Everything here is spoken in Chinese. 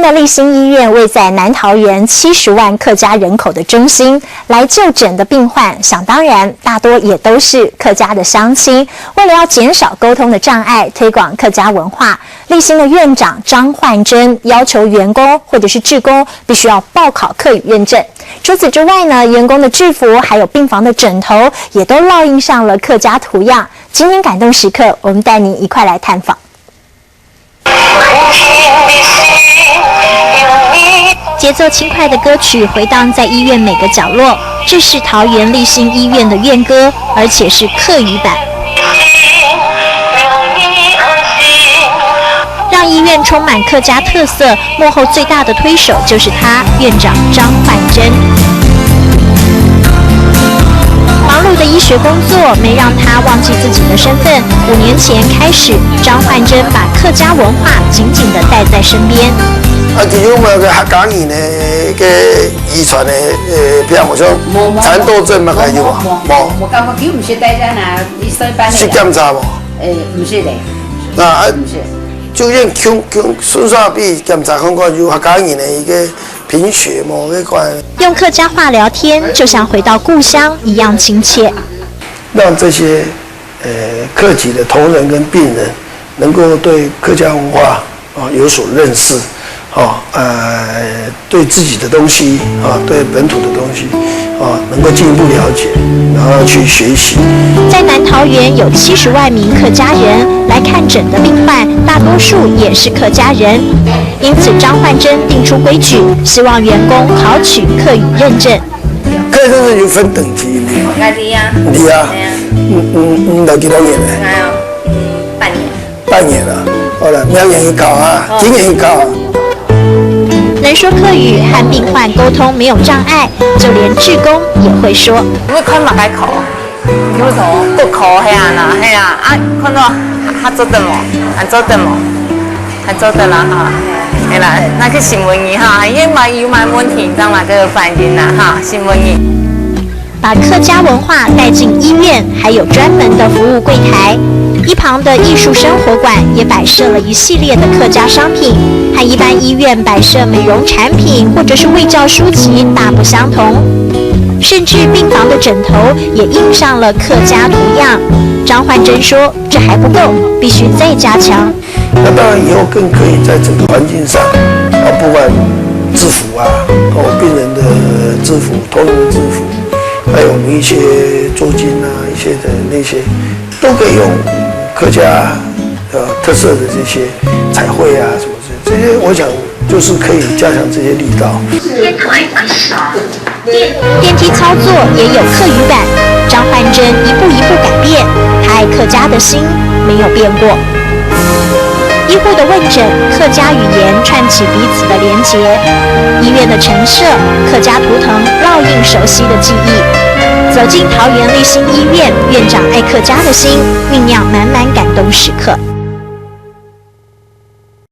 的立新医院位在南桃园70万客家人口的中心，来就诊的病患，想当然大多也都是客家的乡亲。为了要减少沟通的障碍，推广客家文化，立新的院长张焕珍要求员工或者是志工必须要报考客语认证。除此之外呢，员工的制服还有病房的枕头也都烙印上了客家图样。今天感动时刻，我们带您一块来探访。节奏轻快的歌曲回荡在医院每个角落，这是桃园立新医院的院歌，而且是客语版，让医院充满客家特色。幕后最大的推手就是他，院长张焕珍。忙碌的医学工作没让他忘记自己的身份。5年前开始，张焕珍把客家文化紧紧地带在身边。其实我们客家人呢，个遗传的比如像蚕豆症嘛，还有啊，冇咁我叫唔是带在哪？你上班去检查无？唔是嘞。那唔是。就用顺沙比检查看看，有客家人的一个贫血某一块。用客家话聊天，就像回到故乡一样亲切。让这些客籍的同仁跟病人能够对客家文化有所认识。对自己的东西对本土的东西能够进一步了解，然后去学习。在南桃园有70万名客家人来看诊的病患，大多数也是客家人，因此张焕珍定出规矩，希望员工考取客语认证。客语认证有分等级的。你啊？你啊？来几多年了？半年。半年了，好了，2年一考啊，今年一考啊。能说客语和病患沟通没有障碍，就连志工也会说。我看嘛该考，有种不考系啊，系啊，看到他做得冇，还做得冇，还做得啦哈，系啦，那个新闻语哈，因为有蛮问题，当那个反映啦哈，新闻语。把客家文化带进医院，还有专门的服务柜台。一旁的艺术生活馆也摆设了一系列的客家商品，和一般医院摆设美容产品或者是卫教书籍大不相同。甚至病房的枕头也印上了客家图样。张焕珍说：“这还不够，必须再加强。”那当然以后更可以在整个环境上，不管制服病人的制服、同仁的制服，还有我们一些桌巾一些的那些，都可以用客家特色的这些彩绘什么这些，我想就是可以加强这些力道。电梯操作也有客语版，张焕珍一步一步改变，他爱客家的心没有变过。医护的问诊，客家语言串起彼此的连结；医院的陈设，客家图腾烙印熟悉的记忆。走进桃园立新医院，院长爱客家的心，酝酿满满感动时刻。